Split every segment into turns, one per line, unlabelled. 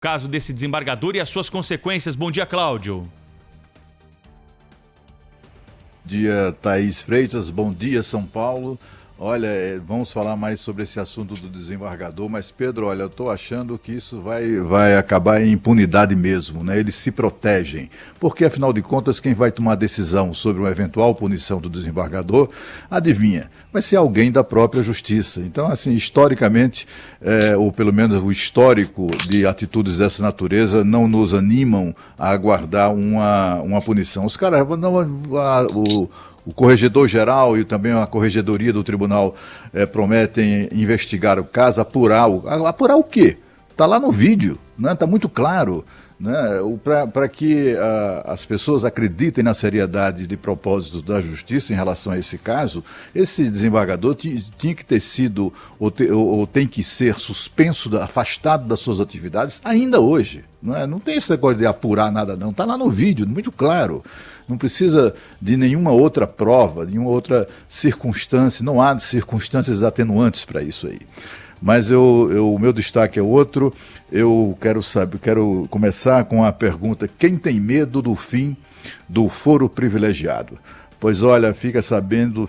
caso desse desembargador e as suas consequências. Bom dia, Cláudio.
Bom dia, Thaís Freitas. Bom dia, São Paulo. Olha, vamos falar mais sobre esse assunto do desembargador, mas Pedro, olha, eu estou achando que isso vai acabar em impunidade mesmo, né? Eles se protegem, porque afinal de contas quem vai tomar decisão sobre uma eventual punição do desembargador, adivinha, vai ser alguém da própria justiça. Então, assim, historicamente, ou pelo menos o histórico de atitudes dessa natureza não nos animam a aguardar uma punição. Os caras, o corregedor-geral e também a corregedoria do tribunal prometem investigar o caso, apurar o quê? Está lá no vídeo, né? Está muito claro. Né? Para que as pessoas acreditem na seriedade de propósitos da justiça em relação a esse caso, esse desembargador tinha que ter sido ou tem que ser suspenso, afastado das suas atividades ainda hoje. Não tem esse negócio de apurar nada não, está lá no vídeo, muito claro. Não precisa de nenhuma outra prova, nenhuma outra circunstância, não há circunstâncias atenuantes para isso aí. Mas o meu destaque é outro. Eu quero começar com a pergunta: quem tem medo do fim do foro privilegiado? Pois olha, fiquem sabendo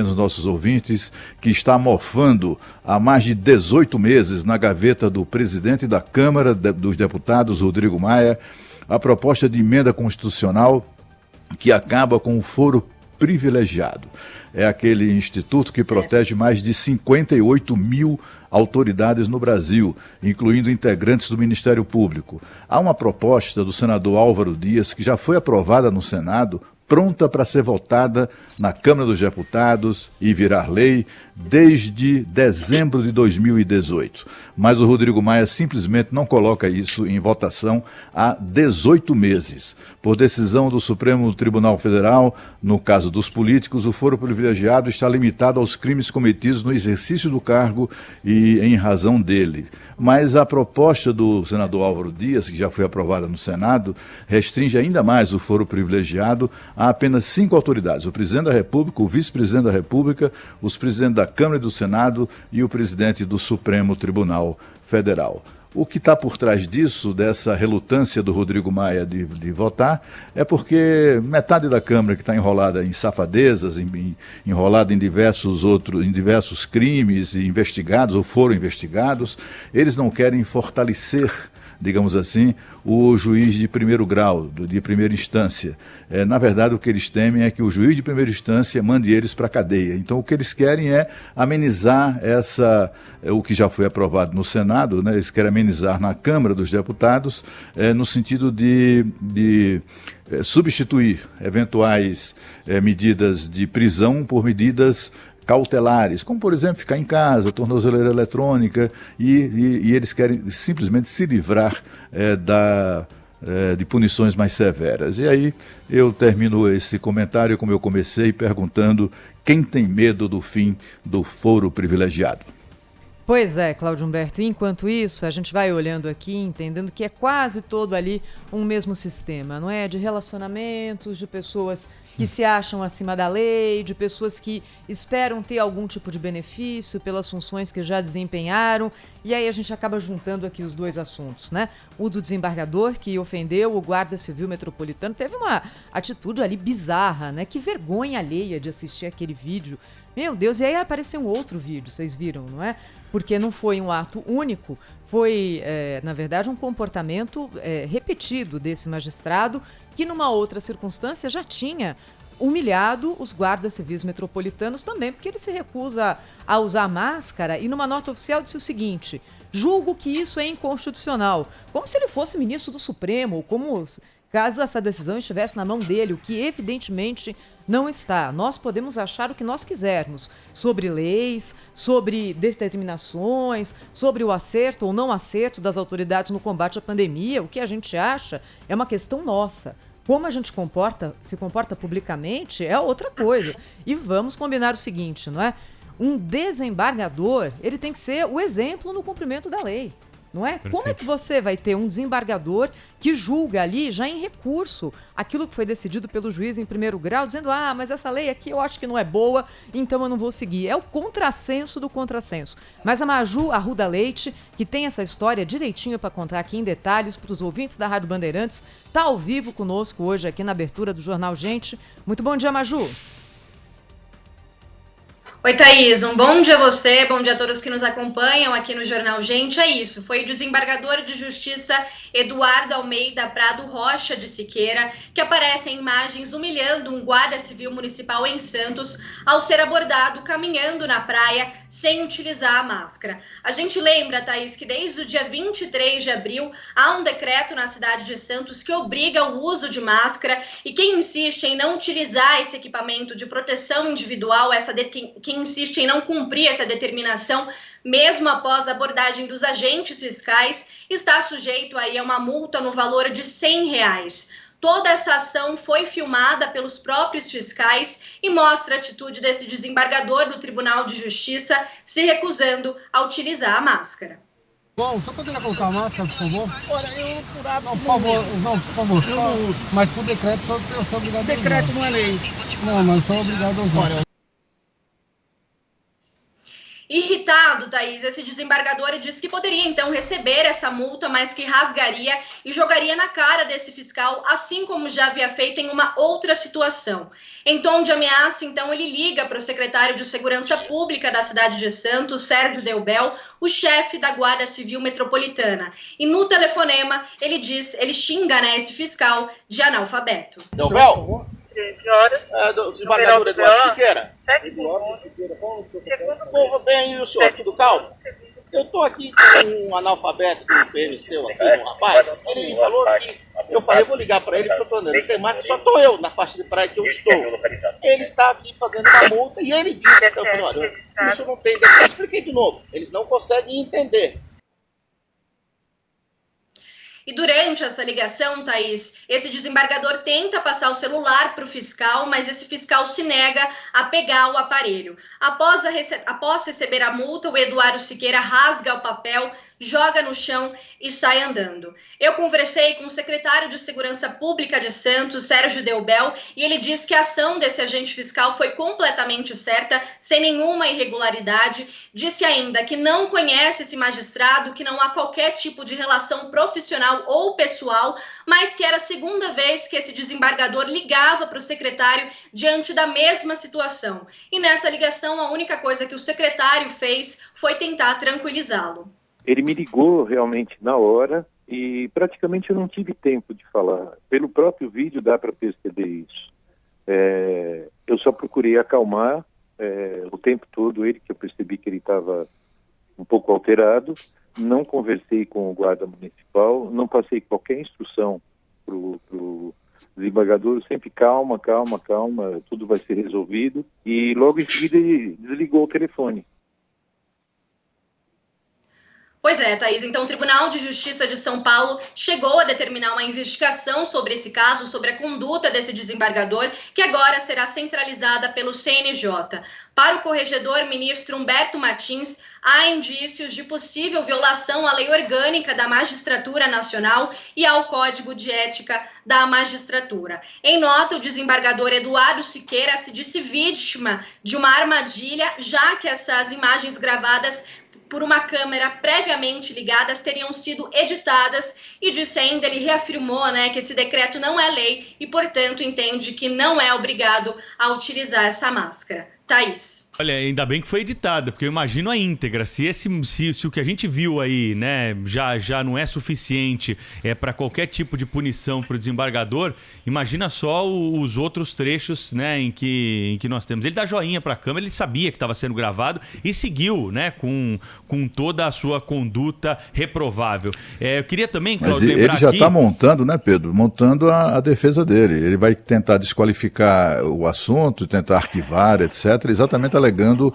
os nossos ouvintes que está mofando há mais de 18 meses na gaveta do presidente da Câmara dos Deputados, Rodrigo Maia, a proposta de emenda constitucional que acaba com o foro privilegiado. É aquele instituto que protege mais de 58 mil autoridades no Brasil, incluindo integrantes do Ministério Público. Há uma proposta do senador Álvaro Dias, que já foi aprovada no Senado, pronta para ser votada na Câmara dos Deputados e virar lei desde dezembro de 2018. Mas o Rodrigo Maia simplesmente não coloca isso em votação há 18 meses. Por decisão do Supremo Tribunal Federal, no caso dos políticos, o foro privilegiado está limitado aos crimes cometidos no exercício do cargo e em razão dele. Mas a proposta do senador Álvaro Dias, que já foi aprovada no Senado, restringe ainda mais o foro privilegiado a apenas 5 autoridades: o presidente da República, o vice-presidente da República, os presidentes da Câmara e do Senado e o presidente do Supremo Tribunal Federal. O que está por trás disso, dessa relutância do Rodrigo Maia de votar, é porque metade da Câmara, que está enrolada em safadezas, enrolada em diversos crimes e investigados ou foram investigados, eles não querem fortalecer, digamos assim, o juiz de primeiro grau, de primeira instância. Na verdade, o que eles temem é que o juiz de primeira instância mande eles para a cadeia. Então, o que eles querem é amenizar o que já foi aprovado no Senado, né? Eles querem amenizar na Câmara dos Deputados, no sentido de substituir eventuais medidas de prisão por medidas cautelares, como, por exemplo, ficar em casa, tornozeleira eletrônica, e eles querem simplesmente se livrar de punições mais severas. E aí eu termino esse comentário, como eu comecei, perguntando: quem tem medo do fim do foro privilegiado?
Pois é, Cláudio Humberto. E enquanto isso, a gente vai olhando aqui, entendendo que é quase todo ali um mesmo sistema, não é? De relacionamentos, de pessoas que se acham acima da lei, de pessoas que esperam ter algum tipo de benefício pelas funções que já desempenharam. E aí a gente acaba juntando aqui os dois assuntos, né? O do desembargador, que ofendeu o Guarda Civil Metropolitano, teve uma atitude ali bizarra, né? Que vergonha alheia de assistir aquele vídeo. Meu Deus, e aí apareceu um outro vídeo, vocês viram, não é? Porque não foi um ato único, foi, na verdade, um comportamento repetido desse magistrado que, numa outra circunstância, já tinha humilhado os guardas civis metropolitanos também, porque ele se recusa a usar máscara e, numa nota oficial, disse o seguinte: julgo que isso é inconstitucional, como se ele fosse ministro do Supremo, ou como caso essa decisão estivesse na mão dele, o que evidentemente não está. Nós podemos achar o que nós quisermos sobre leis, sobre determinações, sobre o acerto ou não acerto das autoridades no combate à pandemia. O que a gente acha é uma questão nossa. Como a gente se comporta publicamente é outra coisa. E vamos combinar o seguinte, não é? Um desembargador, ele tem que ser o exemplo no cumprimento da lei. Não é?
Perfeito.
Como é que você vai ter um desembargador que julga ali, já em recurso, aquilo que foi decidido pelo juiz em primeiro grau, dizendo, mas essa lei aqui eu acho que não é boa, então eu não vou seguir. É o contrassenso do contrassenso. Mas a Maju Arruda Leite, que tem essa história direitinho para contar aqui em detalhes para os ouvintes da Rádio Bandeirantes, está ao vivo conosco hoje aqui na abertura do Jornal Gente. Muito bom dia, Maju.
Oi, Thaís, um bom dia a você, bom dia a todos que nos acompanham aqui no Jornal Gente. É isso, foi o desembargador de Justiça Eduardo Almeida Prado Rocha de Siqueira que aparece em imagens humilhando um guarda civil municipal em Santos ao ser abordado caminhando na praia sem utilizar a máscara. A gente lembra, Thaís, que desde o dia 23 de abril há um decreto na cidade de Santos que obriga o uso de máscara e quem insiste em não utilizar esse equipamento de proteção individual, quem insiste em não cumprir essa determinação, mesmo após a abordagem dos agentes fiscais, está sujeito aí a uma multa no valor de R$100. Toda essa ação foi filmada pelos próprios fiscais e mostra a atitude desse desembargador do Tribunal de Justiça se recusando a utilizar a máscara.
Bom, só poderia colocar a máscara, por favor?
Olha, eu por
Não, por favor, não, por favor. Mas por decreto eu sou obrigado a usar.
decreto não é lei.
Não, mas sou obrigado a usar.
Irritado, Thaís, esse desembargador disse que poderia então receber essa multa, mas que rasgaria e jogaria na cara desse fiscal, assim como já havia feito em uma outra situação. Em tom de ameaça, então, ele liga para o secretário de Segurança Pública da cidade de Santos, Sérgio Delbel, o chefe da Guarda Civil Metropolitana. E no telefonema, ele xinga, esse fiscal de analfabeto.
Delbel? Do desembargador Eduardo Siqueira. Povo bem, e o senhor, tudo calmo? Eu estou aqui com um analfabeto do PMC aqui, um rapaz. Ele falou que eu falei, vou ligar para ele, porque eu estou andando sem máscara, só estou eu na faixa de praia que eu estou. Ele está aqui fazendo uma multa e ele disse, então eu falei, olha, isso não tem... Eu expliquei de novo, eles não conseguem entender.
E durante essa ligação, Thaís, esse desembargador tenta passar o celular para o fiscal, mas esse fiscal se nega a pegar o aparelho. Após receber a multa, o Eduardo Siqueira rasga o papel, joga no chão e sai andando. Eu conversei com o secretário de Segurança Pública de Santos, Sérgio Delbel, e ele diz que a ação desse agente fiscal foi completamente certa, sem nenhuma irregularidade. Disse ainda que não conhece esse magistrado, que não há qualquer tipo de relação profissional ou pessoal, mas que era a segunda vez que esse desembargador ligava para o secretário diante da mesma situação. E nessa ligação, a única coisa que o secretário fez foi tentar tranquilizá-lo.
Ele me ligou realmente na hora e praticamente eu não tive tempo de falar. Pelo próprio vídeo dá para perceber isso. Eu só procurei acalmar o tempo todo ele, que eu percebi que ele estava um pouco alterado. Não conversei com o guarda municipal, não passei qualquer instrução para o desembargador, sempre calma, tudo vai ser resolvido. E logo em seguida ele desligou o telefone.
Pois é, Thaís, então o Tribunal de Justiça de São Paulo chegou a determinar uma investigação sobre esse caso, sobre a conduta desse desembargador, que agora será centralizada pelo CNJ. Para o corregedor ministro Humberto Martins, há indícios de possível violação à lei orgânica da Magistratura Nacional e ao Código de Ética da Magistratura. Em nota, o desembargador Eduardo Siqueira se disse vítima de uma armadilha, já que essas imagens gravadas por uma câmera previamente ligadas teriam sido editadas e disse ainda, ele reafirmou, que esse decreto não é lei e, portanto, entende que não é obrigado a utilizar essa máscara. Thaís.
Olha, ainda bem que foi editada, porque eu imagino a íntegra. Se o que a gente viu aí, já não é suficiente para qualquer tipo de punição para o desembargador, imagina só os outros trechos, em que nós temos. Ele dá joinha para a câmera, ele sabia que estava sendo gravado e seguiu, com toda a sua conduta reprovável. Eu queria também, Cláudio, lembrar
ele já está
aqui...
montando, Pedro? Montando a defesa dele. Ele vai tentar desqualificar o assunto, tentar arquivar, etc., exatamente alegando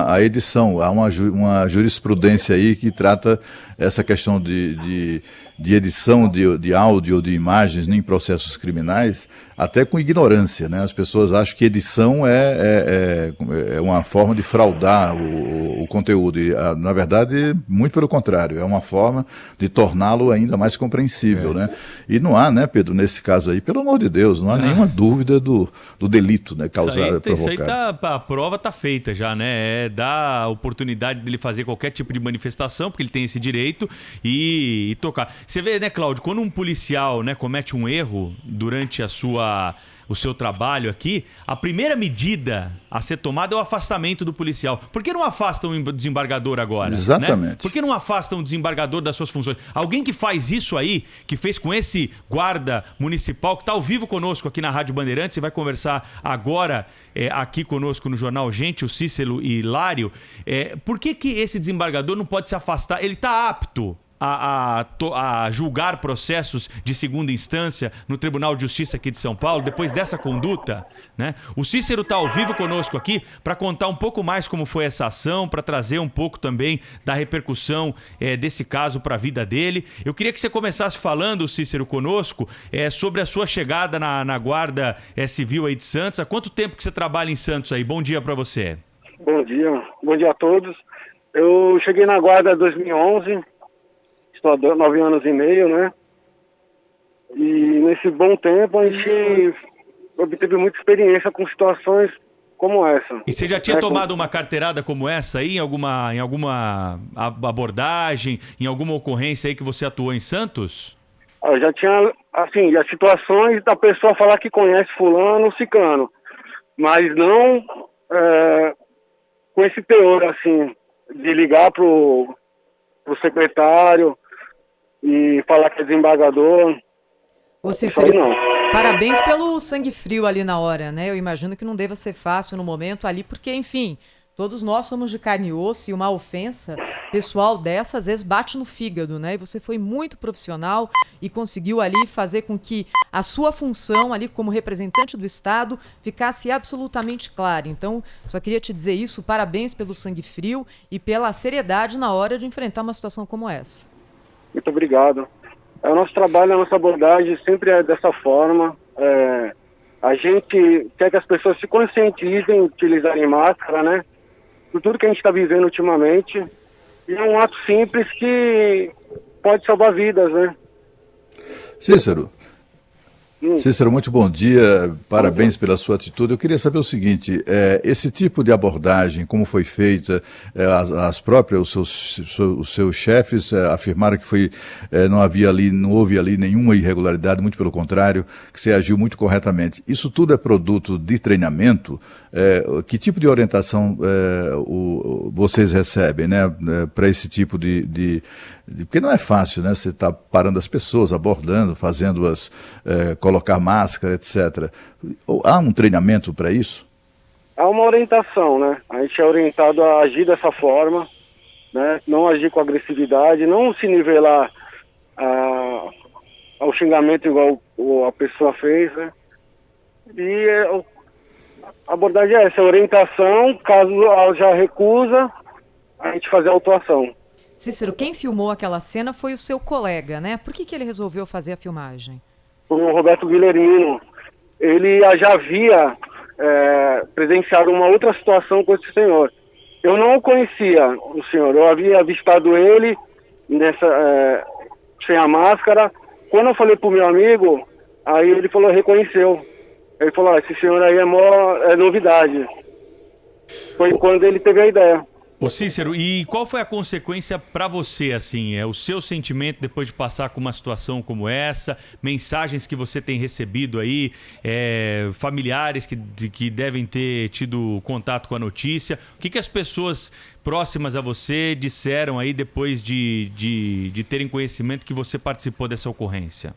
a edição. Há uma jurisprudência aí que trata essa questão de edição de áudio ou de imagens em processos criminais, até com ignorância, né? As pessoas acham que edição é uma forma de fraudar o conteúdo. E, na verdade, muito pelo contrário, é uma forma de torná-lo ainda mais compreensível, né? E não há, né, Pedro, nesse caso aí, pelo amor de Deus, não há nenhuma dúvida do delito, né, causado, provocado.
Isso aí a prova tá feita já, né? Dá a oportunidade dele fazer qualquer tipo de manifestação, porque ele tem esse direito, e tocar. Você vê, né, Cláudio, quando um policial, né, comete um erro durante o seu trabalho aqui, a primeira medida a ser tomada é o afastamento do policial. Por que não afastam o desembargador agora?
Exatamente.
Né? Por que não afastam o desembargador das suas funções? Alguém que faz isso aí, que fez com esse guarda municipal, que está ao vivo conosco aqui na Rádio Bandeirantes e vai conversar agora aqui conosco no Jornal Gente, o Cícero Hilário, por que esse desembargador não pode se afastar? Ele está apto a julgar processos de segunda instância no Tribunal de Justiça aqui de São Paulo, depois dessa conduta, né? O Cícero está ao vivo conosco aqui para contar um pouco mais como foi essa ação, para trazer um pouco também da repercussão desse caso para a vida dele. Eu queria que você começasse falando, Cícero, conosco, sobre a sua chegada na Guarda Civil aí de Santos. Há quanto tempo que você trabalha em Santos aí? Bom dia para você.
Bom dia a todos. Eu cheguei na Guarda em 2011, estou há 9 anos e meio, né? E nesse bom tempo a gente obteve muita experiência com situações como essa.
E você já tinha tomado uma carteirada como essa aí, em alguma abordagem, em alguma ocorrência aí que você atuou em Santos?
Eu já tinha, assim, as situações da pessoa falar que conhece fulano ou ciclano, mas não com esse teor, assim, de ligar pro secretário e falar que é desembargador.
Ô, Cícero, parabéns pelo sangue frio ali na hora, né? Eu imagino que não deva ser fácil no momento ali, porque, enfim, todos nós somos de carne e osso e uma ofensa pessoal dessa, às vezes, bate no fígado, né? E você foi muito profissional e conseguiu ali fazer com que a sua função ali como representante do Estado ficasse absolutamente clara. Então, só queria te dizer isso, parabéns pelo sangue frio e pela seriedade na hora de enfrentar uma situação como essa.
Muito obrigado. O nosso trabalho, a nossa abordagem sempre é dessa forma. A gente quer que as pessoas se conscientizem, utilizarem máscara, né? Por tudo que a gente está vivendo ultimamente. E é um ato simples que pode salvar vidas, né?
Cícero, muito bom dia, parabéns pela sua atitude. Eu queria saber o seguinte, esse tipo de abordagem, como foi feita, os seus chefes afirmaram que não houve ali nenhuma irregularidade, muito pelo contrário, que você agiu muito corretamente. Isso tudo é produto de treinamento? Que tipo de orientação vocês recebem, né, para esse tipo de... Porque não é fácil, né? Você está parando as pessoas, abordando, fazendo-as colocar máscara, etc. Há um treinamento para isso?
Há uma orientação, né? A gente é orientado a agir dessa forma, né? Não agir com agressividade, não se nivelar ao xingamento igual a pessoa fez, né? E a abordagem é essa, a orientação, caso haja recusa, a gente fazer a autuação.
Cícero, quem filmou aquela cena foi o seu colega, né? Por que ele resolveu fazer a filmagem?
O Roberto Guilhermino. Ele já havia presenciado uma outra situação com esse senhor. Eu não o conhecia, o senhor. Eu havia avistado ele sem a máscara. Quando eu falei pro meu amigo, aí ele falou, reconheceu. Ele falou, esse senhor aí é novidade. Foi quando ele teve a ideia.
Ô Cícero, e qual foi a consequência para você, assim, o seu sentimento depois de passar com uma situação como essa, mensagens que você tem recebido aí, familiares que devem ter tido contato com a notícia, o que as pessoas próximas a você disseram aí depois de terem conhecimento que você participou dessa ocorrência?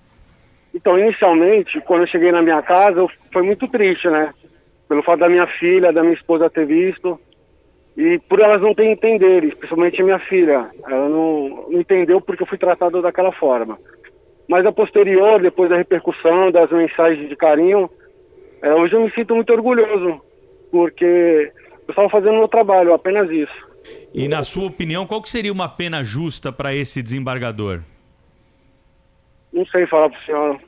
Então, inicialmente, quando eu cheguei na minha casa, foi muito triste, né? Pelo fato da minha filha, da minha esposa ter visto. E por elas não terem entendido, especialmente a minha filha. Ela não entendeu porque eu fui tratado daquela forma. Mas a posterior, depois da repercussão, das mensagens de carinho, hoje eu me sinto muito orgulhoso, porque eu estava fazendo o meu trabalho, apenas isso.
E na sua opinião, qual que seria uma pena justa para esse desembargador?
Não sei falar para o senhor.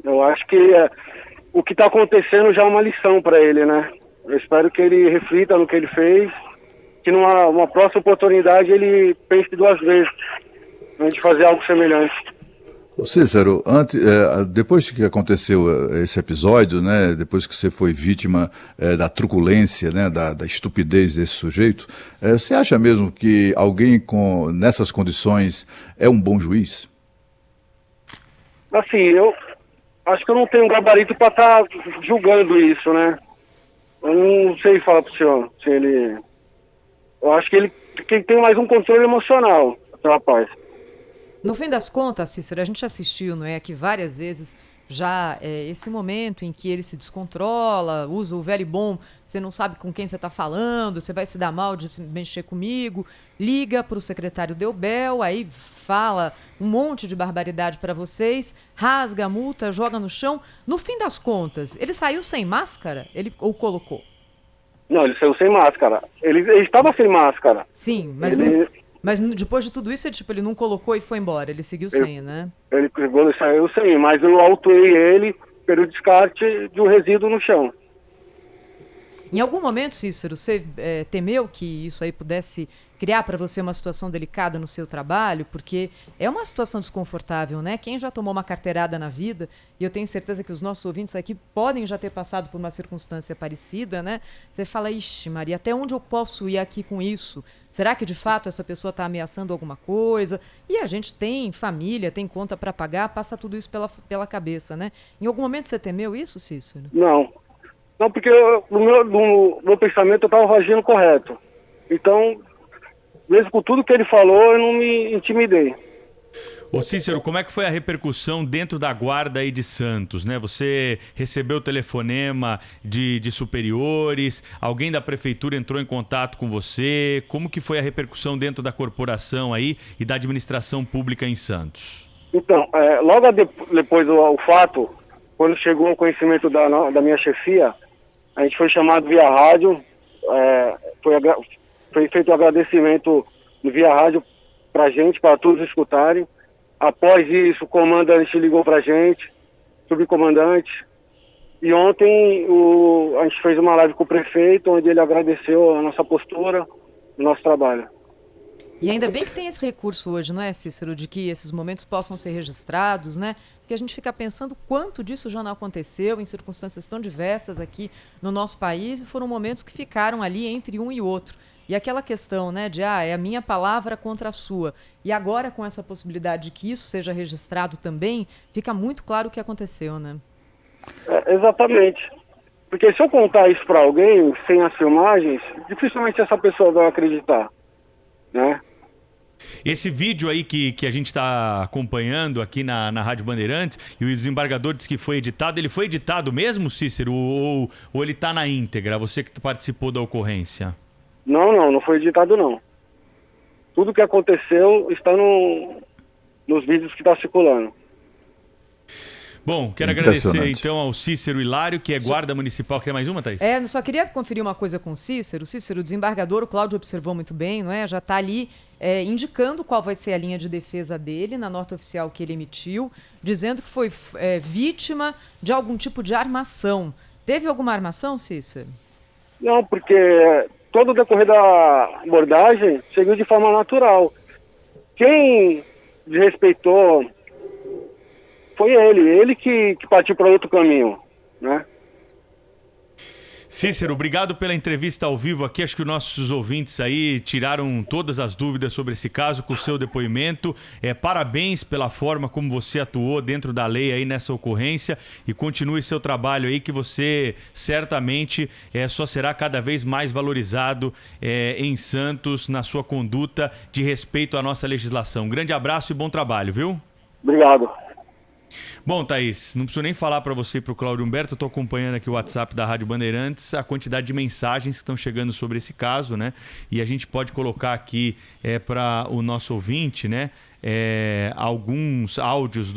Eu acho que o que está acontecendo já é uma lição para ele, né? Eu espero que ele reflita no que ele fez, que numa próxima oportunidade ele pense 2 vezes antes de fazer algo semelhante.
Ô Cícero, depois que aconteceu esse episódio, né, depois que você foi vítima da truculência, né, da estupidez desse sujeito, você acha mesmo que alguém nessas condições é um bom juiz?
Assim, eu acho que eu não tenho gabarito para estar julgando isso, né? Eu não sei falar para o senhor se ele... Eu acho que ele tem mais um controle emocional, rapaz.
No fim das contas, Cícero, a gente assistiu, não é, aqui várias vezes já esse momento em que ele se descontrola, usa o velho e bom, você não sabe com quem você está falando, você vai se dar mal de se mexer comigo, liga para o secretário Delbel, aí fala um monte de barbaridade para vocês, rasga a multa, joga no chão. No fim das contas, ele saiu sem máscara? Ou colocou?
Não, ele saiu sem máscara. Ele estava sem máscara.
Sim, mas depois de tudo isso, ele não colocou e foi embora. Ele seguiu sem, né?
Ele saiu sem, mas eu autuei ele pelo descarte de um resíduo no chão.
Em algum momento, Cícero, você temeu que isso aí pudesse criar para você uma situação delicada no seu trabalho? Porque é uma situação desconfortável, né? Quem já tomou uma carteirada na vida, e eu tenho certeza que os nossos ouvintes aqui podem já ter passado por uma circunstância parecida, né? Você fala, ixi, Maria, até onde eu posso ir aqui com isso? Será que de fato essa pessoa está ameaçando alguma coisa? E a gente tem família, tem conta para pagar, passa tudo isso pela cabeça, né? Em algum momento você temeu isso, Cícero?
Não, porque no meu pensamento eu estava agindo correto. Então, mesmo com tudo que ele falou, eu não me intimidei.
Ô Cícero, como é que foi a repercussão dentro da guarda aí de Santos, né? Você recebeu telefonema de superiores, alguém da prefeitura entrou em contato com você? Como que foi a repercussão dentro da corporação aí e da administração pública em Santos?
Então, logo depois do fato, quando chegou ao conhecimento da minha chefia, a gente foi chamado via rádio, foi feito um agradecimento via rádio pra gente, para todos escutarem. Após isso, o comandante ligou pra gente, subcomandante, e ontem a gente fez uma live com o prefeito, onde ele agradeceu a nossa postura, o nosso trabalho.
E ainda bem que tem esse recurso hoje, não é, Cícero, de que esses momentos possam ser registrados, né? Porque a gente fica pensando quanto disso já não aconteceu em circunstâncias tão diversas aqui no nosso país, e foram momentos que ficaram ali entre um e outro. E aquela questão, né, de é a minha palavra contra a sua. E agora, com essa possibilidade de que isso seja registrado também, fica muito claro o que aconteceu, né?
Exatamente. Porque se eu contar isso para alguém, sem as filmagens, dificilmente essa pessoa vai acreditar, né?
Esse vídeo aí que a gente está acompanhando aqui na Rádio Bandeirantes, e o desembargador disse que foi editado, ele foi editado mesmo, Cícero? Ou ele está na íntegra, você que participou da ocorrência?
Não foi editado, não. Tudo que aconteceu está nos vídeos que está circulando.
Bom, quero agradecer então ao Cícero Hilário, que é guarda municipal. Quer mais uma, Thaís?
Eu só queria conferir uma coisa com o Cícero. Cícero, o desembargador, o Cláudio observou muito bem, não é? Já está ali indicando qual vai ser a linha de defesa dele na nota oficial que ele emitiu, dizendo que foi vítima de algum tipo de armação. Teve alguma armação, Cícero?
Não, porque todo o decorrer da abordagem seguiu de forma natural. Quem desrespeitou foi ele que partiu para outro caminho, né?
Cícero, obrigado pela entrevista ao vivo aqui. Acho que os nossos ouvintes aí tiraram todas as dúvidas sobre esse caso com o seu depoimento. Parabéns pela forma como você atuou dentro da lei aí nessa ocorrência, e continue seu trabalho aí, que você certamente só será cada vez mais valorizado em Santos na sua conduta de respeito à nossa legislação. Um grande abraço e bom trabalho, viu?
Obrigado.
Bom, Thaís, não preciso nem falar para você e para o Cláudio Humberto, eu estou acompanhando aqui o WhatsApp da Rádio Bandeirantes, a quantidade de mensagens que estão chegando sobre esse caso, né? E a gente pode colocar aqui para o nosso ouvinte, né? Alguns áudios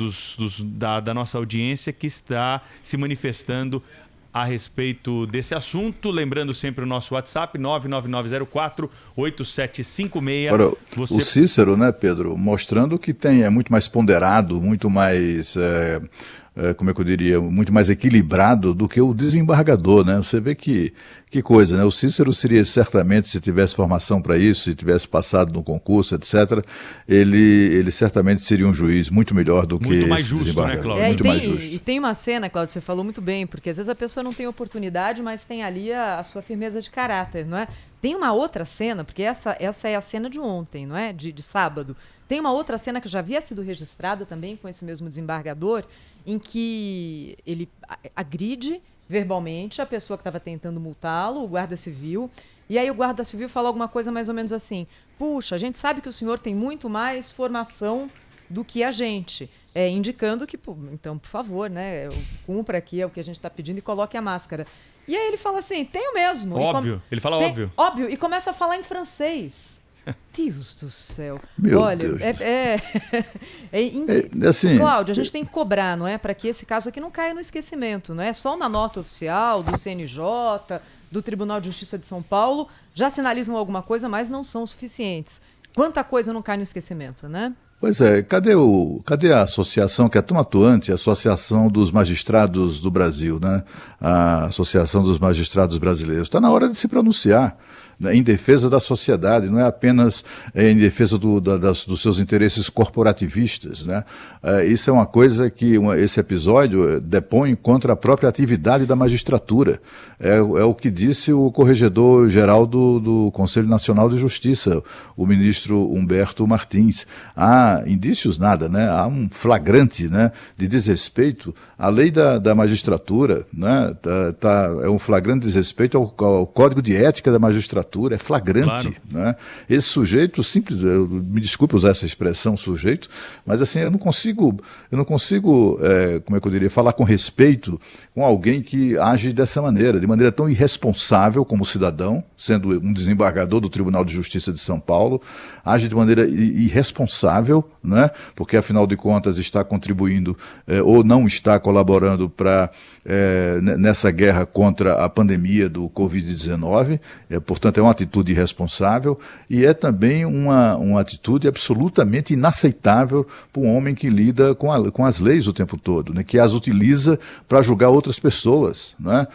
da nossa audiência que está se manifestando a respeito desse assunto. Lembrando sempre o nosso WhatsApp, 99904-8756.
Agora, o Cícero, né, Pedro, mostrando que é muito mais ponderado, muito mais... como é que eu diria, muito mais equilibrado do que o desembargador, né? Você vê que coisa, né? O Cícero seria certamente, se tivesse formação para isso, se tivesse passado no concurso, etc., ele certamente seria um juiz muito melhor do que
muito mais
esse
justo,
desembargador.
né, Cláudio?
Muito mais justo.
E tem uma cena, Cláudio, você falou muito bem, porque às vezes a pessoa não tem oportunidade, mas tem ali a sua firmeza de caráter, não é? Tem uma outra cena, porque essa é a cena de ontem, não é? De sábado. Tem uma outra cena que já havia sido registrada também com esse mesmo desembargador, em que ele agride verbalmente a pessoa que estava tentando multá-lo, o guarda civil, e aí o guarda civil fala alguma coisa mais ou menos assim: puxa, a gente sabe que o senhor tem muito mais formação do que a gente, indicando que, então, por favor, né, cumpra aqui é o que a gente está pedindo e coloque a máscara. E aí ele fala assim: tenho mesmo.
Óbvio, ele fala óbvio.
Óbvio, e começa a falar em francês. Deus do céu.
Meu
Olha,
Deus.
Assim, Cláudio, a gente tem que cobrar, não é? Para que esse caso aqui não caia no esquecimento, não é? Só uma nota oficial do CNJ, do Tribunal de Justiça de São Paulo, já sinalizam alguma coisa, mas não são suficientes. Quanta coisa não cai no esquecimento, né?
Pois é, cadê a associação que é tão atuante, a Associação dos Magistrados do Brasil, né? A Associação dos Magistrados Brasileiros. Está na hora de se pronunciar, né, em defesa da sociedade, não é apenas em defesa dos seus interesses corporativistas, né? Isso é uma coisa que esse episódio depõe contra a própria atividade da magistratura. É o que disse o corregedor-geral do Conselho Nacional de Justiça, o ministro Humberto Martins. Há indícios nada, né? Há um flagrante, né, de desrespeito à lei da magistratura, né? É um flagrante desrespeito ao Código de Ética da Magistratura. É flagrante, claro, né? Esse sujeito, me desculpe usar essa expressão sujeito, mas assim, eu não consigo, como é que eu diria, falar com respeito com alguém que age dessa maneira, de maneira tão irresponsável como cidadão, sendo um desembargador do Tribunal de Justiça de São Paulo, age de maneira irresponsável, né? Porque afinal de contas está contribuindo ou não está colaborando nessa guerra contra a pandemia do Covid-19, portanto é uma atitude irresponsável e é também uma atitude absolutamente inaceitável para um homem que lida com as leis o tempo todo, né? Que as utiliza para julgar outras pessoas, né?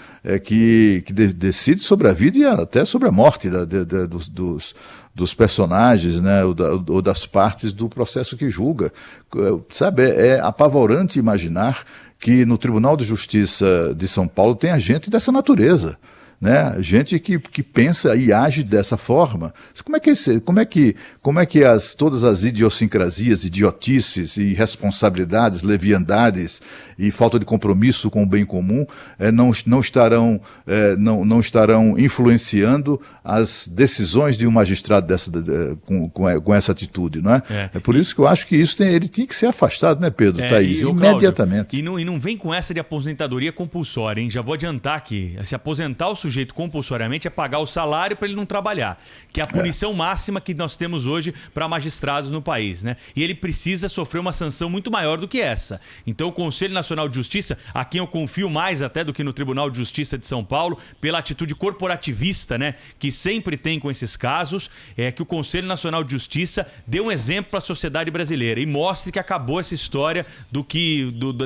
Que decide sobre a vida e até sobre a morte dos personagens, né? Ou das partes do processo que julga. Sabe, é apavorante imaginar que no Tribunal de Justiça de São Paulo tem gente dessa natureza, né? Gente que pensa e age dessa forma. Como é que todas as idiosincrasias, idiotices e irresponsabilidades, leviandades e falta de compromisso com o bem comum não estarão influenciando as decisões de um magistrado com essa atitude, não é? É por isso que eu acho que ele tinha que ser afastado, né, Pedro, Thaís? Imediatamente.
Cláudio, e não vem com essa de aposentadoria compulsória, hein? Já vou adiantar aqui. Se aposentar o sujeito compulsoriamente é pagar o salário para ele não trabalhar, que é a punição máxima que nós temos hoje para magistrados no país, né? E ele precisa sofrer uma sanção muito maior do que essa. Então o Conselho Nacional de Justiça, a quem eu confio mais até do que no Tribunal de Justiça de São Paulo, pela atitude corporativista, né, que sempre tem com esses casos, é que o Conselho Nacional de Justiça dê um exemplo para a sociedade brasileira e mostre que acabou essa história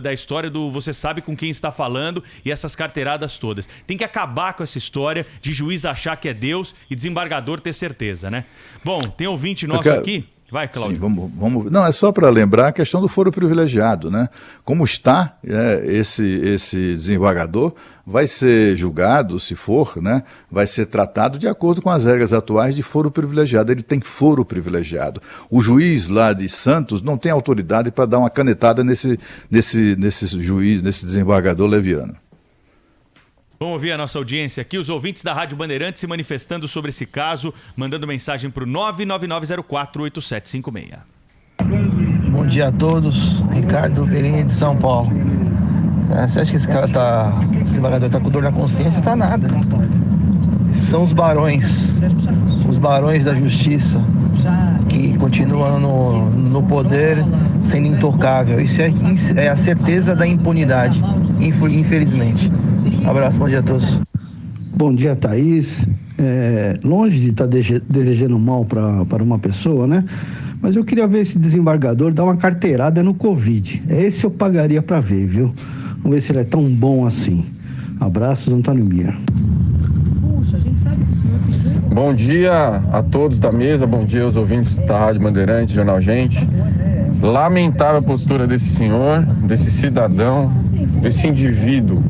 da história do você sabe com quem está falando e essas carteiradas todas. Tem que acabar com essa história de juiz achar que é Deus e desembargador ter certeza, né? Bom, tem ouvinte nosso aqui. Vai, Cláudio.
Sim, vamos. Não, é só para lembrar a questão do foro privilegiado, né? Como está esse desembargador, vai ser julgado, se for, né? Vai ser tratado de acordo com as regras atuais de foro privilegiado. Ele tem foro privilegiado. O juiz lá de Santos não tem autoridade para dar uma canetada nesse juiz, nesse desembargador leviano.
Vamos ouvir a nossa audiência aqui, os ouvintes da Rádio Bandeirantes se manifestando sobre esse caso, mandando mensagem para o 999048756.
Bom dia a todos, Ricardo Perini de São Paulo. Você acha que esse desembargador está com dor na consciência? Tá nada. Esses são os barões da justiça, que continuam no poder sendo intocável. Isso é a certeza da impunidade, infelizmente. Abraço, bom dia a todos.
Bom dia, Thaís. Longe de estar desejando mal para uma pessoa, né? Mas eu queria ver esse desembargador dar uma carteirada no Covid. Esse eu pagaria para ver, viu? Vamos ver se ele é tão bom assim. Abraços, Antônio Mia.
Bom dia a todos da mesa, bom dia aos ouvintes da Rádio Bandeirantes, Jornal Gente. Lamentável a postura desse senhor, desse cidadão, desse indivíduo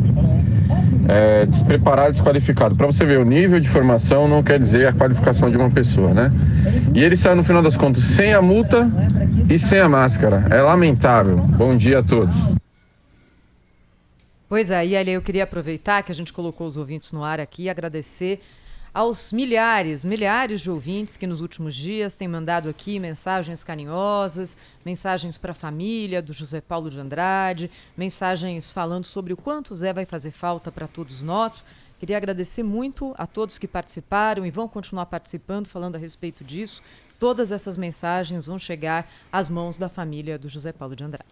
despreparado, desqualificado. Para você ver, o nível de formação não quer dizer a qualificação de uma pessoa, né? E ele saiu no final das contas sem a multa e sem a máscara. É lamentável. Bom dia a todos.
Pois é, e ali eu queria aproveitar que a gente colocou os ouvintes no ar aqui e agradecer aos milhares de ouvintes que nos últimos dias têm mandado aqui mensagens carinhosas, mensagens para a família do José Paulo de Andrade, mensagens falando sobre o quanto o Zé vai fazer falta para todos nós. Queria agradecer muito a todos que participaram e vão continuar participando, falando a respeito disso. Todas essas mensagens vão chegar às mãos da família do José Paulo de Andrade.